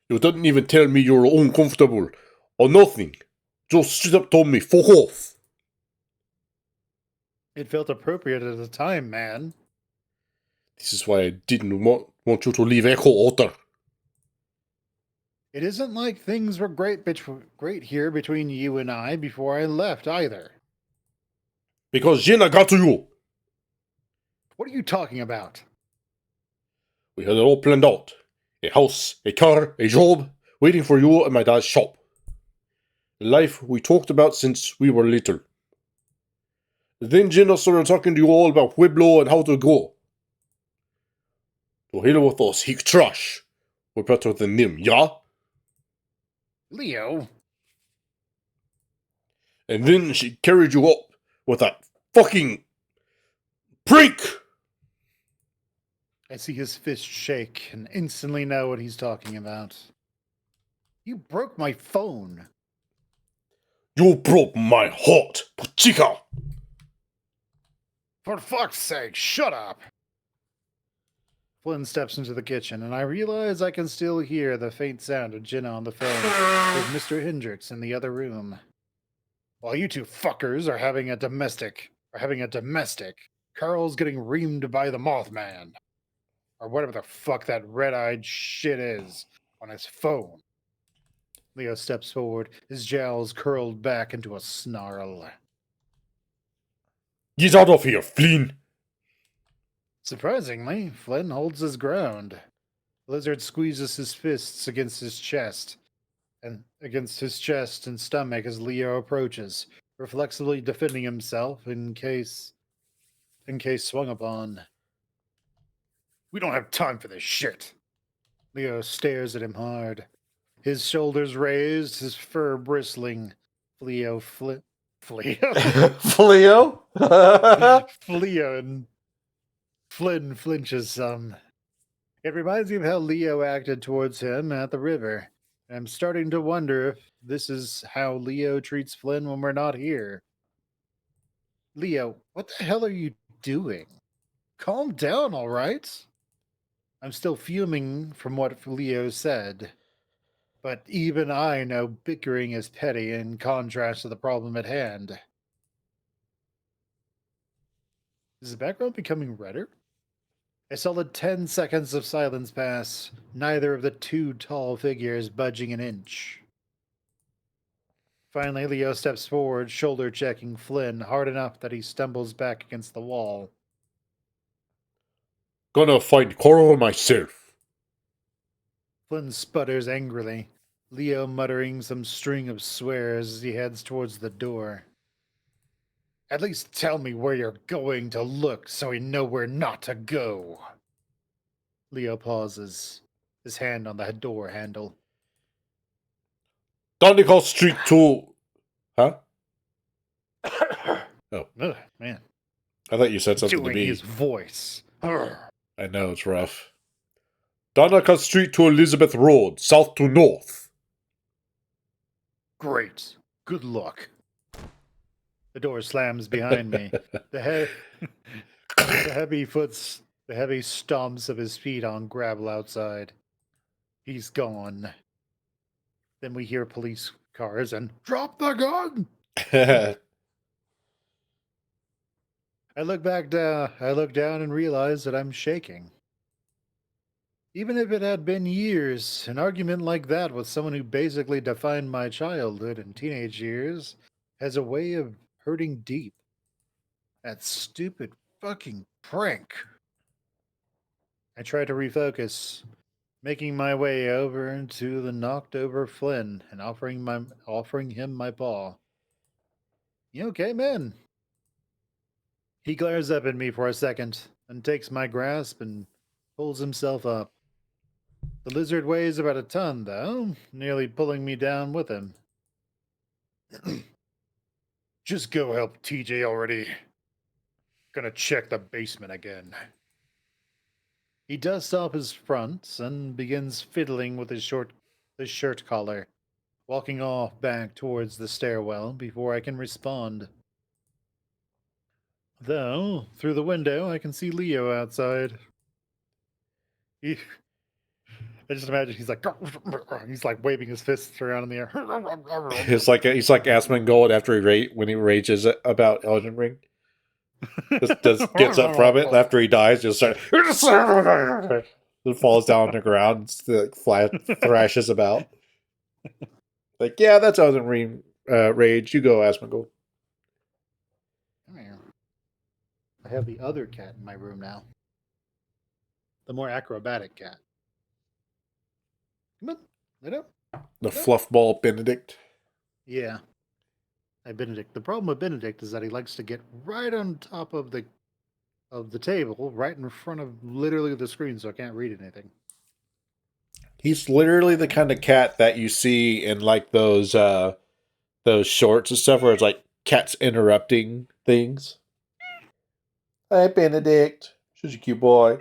You didn't even tell me you were uncomfortable or nothing. Just straight up told me, fuck off. It felt appropriate at the time, man. This is why I didn't want you to leave Echo Otter. It isn't like things were great here between you and I before I left either. Because Jenna got to you. What are you talking about? We had it all planned out. A house, a car, a job, waiting for you at my dad's shop. The life we talked about since we were little. Then Jenna started talking to you all about Pueblo and how to go. To hell with us, hick trash. We're better than them, yeah? Leo? And then she carried you up with that fucking prank! I see his fist shake and instantly know what he's talking about. You broke my phone. You broke my heart, Puchica! For fuck's sake, shut up! Flynn steps into the kitchen, and I realize I can still hear the faint sound of Jenna on the phone with Mr. Hendricks in the other room. While you two fuckers are having a domestic, Carl's getting reamed by the Mothman. Or whatever the fuck that red-eyed shit is on his phone. Leo steps forward, his jowls curled back into a snarl. Get out of here, Flynn! Surprisingly, Flynn holds his ground. Lizard squeezes his fists against his chest and stomach as Leo approaches, reflexively defending himself in case swung upon. We don't have time for this shit. Leo stares at him hard, his shoulders raised, his fur bristling. Fleo Fleo? Fleo and Flynn flinches some. It reminds me of how Leo acted towards him at the river. I'm starting to wonder if this is how Leo treats Flynn when we're not here. Leo, what the hell are you doing? Calm down, all right? I'm still fuming from what Leo said. But even I know bickering is petty in contrast to the problem at hand. Is the background becoming redder? A solid 10 seconds of silence pass, neither of the two tall figures budging an inch. Finally, Leo steps forward, shoulder checking Flynn hard enough that he stumbles back against the wall. Gonna find Coral myself. Flynn sputters angrily, Leo muttering some string of swears as he heads towards the door. At least tell me where you're going to look so we know where not to go. Leo pauses, his hand on the door handle. Donicott Street to... Huh? Oh, man. I thought you said something to Doing me. his voice. Urgh. I know, it's rough. Donacott Street to Elizabeth Road, south to north. Great. Good luck. The door slams behind me. The heavy stomps of his feet on gravel outside. He's gone. Then we hear police cars and drop the gun. I look down and realize that I'm shaking. Even if it had been years, an argument like that with someone who basically defined my childhood and teenage years has a way of hurting deep. That stupid fucking prank. I try to refocus, making my way over to the knocked over Flynn and offering him my paw. You okay, man? He glares up at me for a second and takes my grasp and pulls himself up. The lizard weighs about a ton, though, nearly pulling me down with him. Just go help TJ already. Gonna check the basement again. He dusts off his fronts and begins fiddling with his shirt collar, walking off back towards the stairwell before I can respond. Though, through the window, I can see Leo outside. I just imagine he's like waving his fists around in the air. He's like Asmongold after when he rages about Elden Ring. Just gets up from it after he dies, just starts and falls down on the ground, thrashes about. Like, yeah, that's Elden Ring rage. You go, Asmongold. Come here. I have the other cat in my room now. The more acrobatic cat. Come on, let up. The fluffball Benedict. Yeah. Hey, Benedict. The problem with Benedict is that he likes to get right on top of the table, right in front of literally the screen, so I can't read anything. He's literally the kind of cat that you see in like those shorts and stuff where it's like cats interrupting things. Hey, Benedict. Such a cute boy.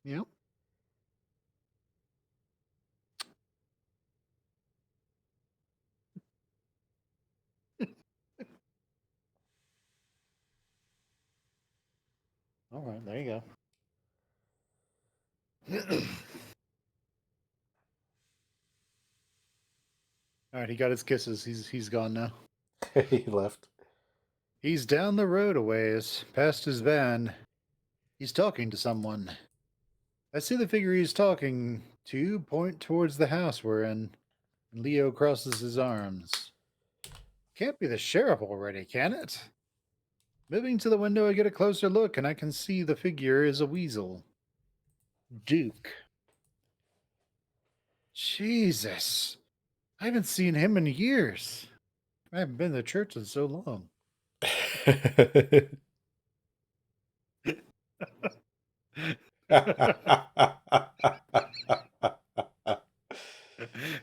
Yep. All right, there you go. All right, he got his kisses. He's gone now. He left. He's down the road a ways, past his van. He's talking to someone. I see the figure he's talking to point towards the house we're in. And Leo crosses his arms. Can't be the sheriff already, can it? Moving to the window, I get a closer look, and I can see the figure is a weasel. Duke. Jesus. I haven't seen him in years. I haven't been to church in so long.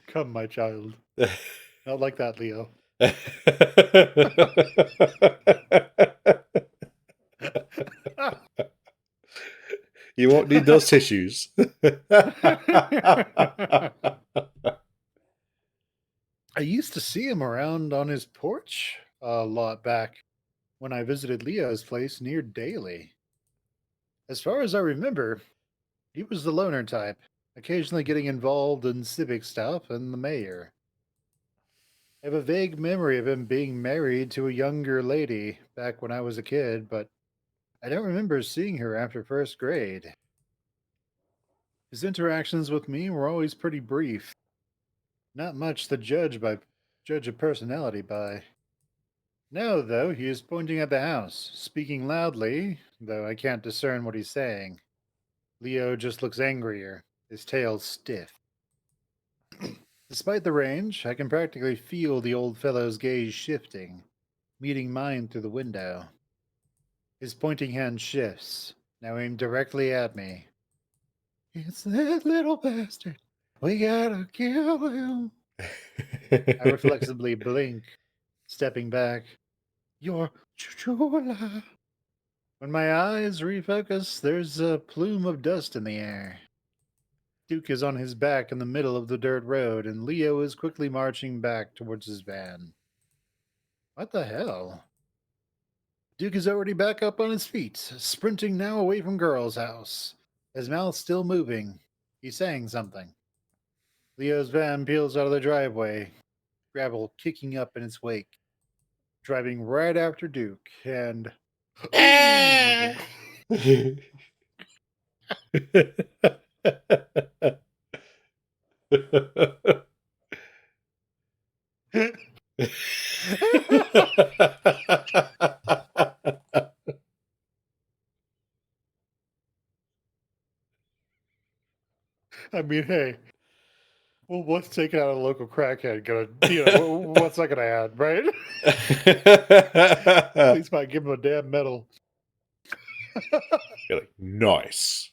Come, my child. Not like that, Leo. You won't need those tissues. I used to see him around on his porch a lot back when I visited Leo's place near Daly. As far as I remember, he was the loner type, occasionally getting involved in civic stuff and the mayor. I have a vague memory of him being married to a younger lady back when I was a kid, but I don't remember seeing her after first grade. His interactions with me were always pretty brief. Not much to judge a personality by. Now, though, he is pointing at the house, speaking loudly, though I can't discern what he's saying. Leo just looks angrier, his tail stiff. Despite the range, I can practically feel the old fellow's gaze shifting, meeting mine through the window. His pointing hand shifts, now aimed directly at me. It's that little bastard. We gotta kill him. I reflexively blink, stepping back. Your chuchula. When my eyes refocus, there's a plume of dust in the air. Duke is on his back in the middle of the dirt road, and Leo is quickly marching back towards his van. What the hell? Duke is already back up on his feet, sprinting now away from Girl's house. His mouth still moving. He's saying something. Leo's van peels out of the driveway, gravel kicking up in its wake, driving right after Duke, and... I mean, hey, well, what's taking out a local crackhead gonna, what's that gonna add, right? At least might give him a damn medal. You're like, nice.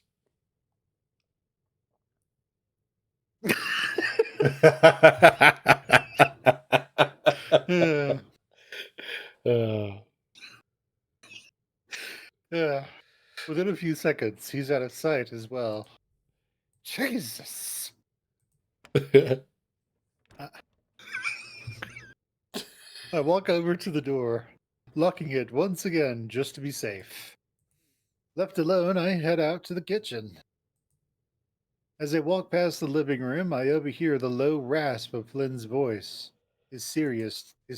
Yeah. Uh, Yeah. Within a few seconds, he's out of sight as well. Jesus. I walk over to the door, locking it once again just to be safe. Left alone, I head out to the kitchen. As I walk past the living room, I overhear the low rasp of Flynn's voice. His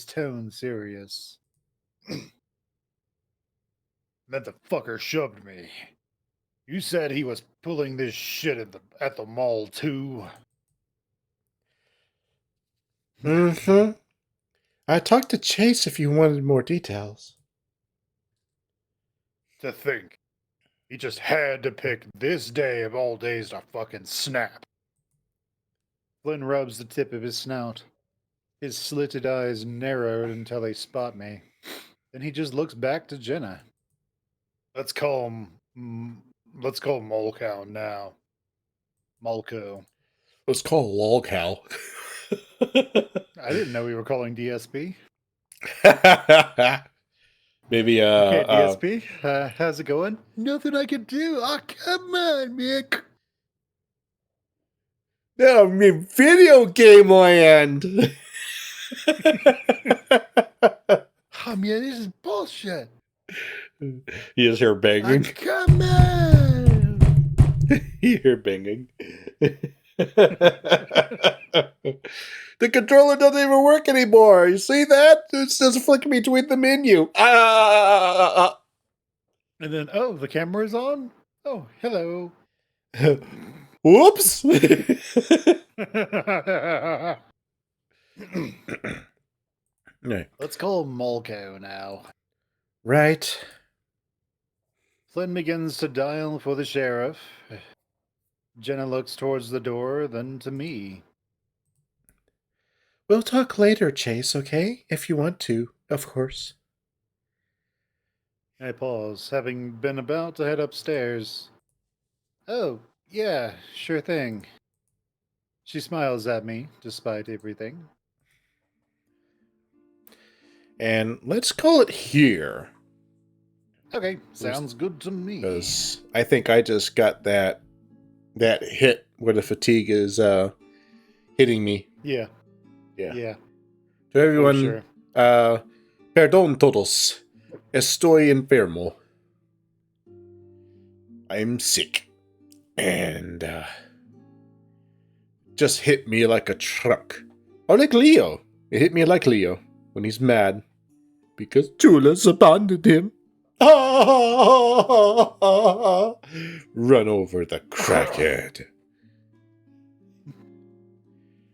tone serious. That the fucker shoved me. You said he was pulling this shit at the mall too? Mm-hmm. I talked to Chase if you wanted more details. To think. He just had to pick this day of all days to fucking snap. Flynn rubs the tip of his snout. His slitted eyes narrowed until they spot me. Then he just looks back to Jenna. Let's call him Molcow now. Molko. let's call Lol Cow. I didn't know we were calling DSP. Maybe Okay, DSP, how's it going? Nothing I can do. Oh, come on, Mick. no, I mean video game land. Oh, man, this is bullshit. You just hear Oh, banging. come on. You hear banging. The controller doesn't even work anymore. You see that? It's just flicking between the menu. Ah! And then, oh, the camera's on? Oh, hello. Whoops! Let's call him Molko now. Right. Flynn begins to dial for the sheriff. Jenna looks towards the door, then to me. We'll talk later, Chase, okay? If you want to, of course. I pause, having been about to head upstairs. Oh, yeah, sure thing. She smiles at me, despite everything. And let's call it here. Okay, sounds good to me. Because I think I just got that hit where the fatigue is hitting me. Yeah. Yeah. Yeah. To everyone, sure. Perdón todos. Estoy enfermo. I'm sick. And just hit me like a truck. Or like Leo. It hit me like Leo when he's mad. Because Chula's abandoned him. Run over the crackhead.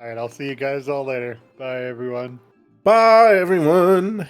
All right, I'll see you guys all later. Bye, everyone. Bye, everyone.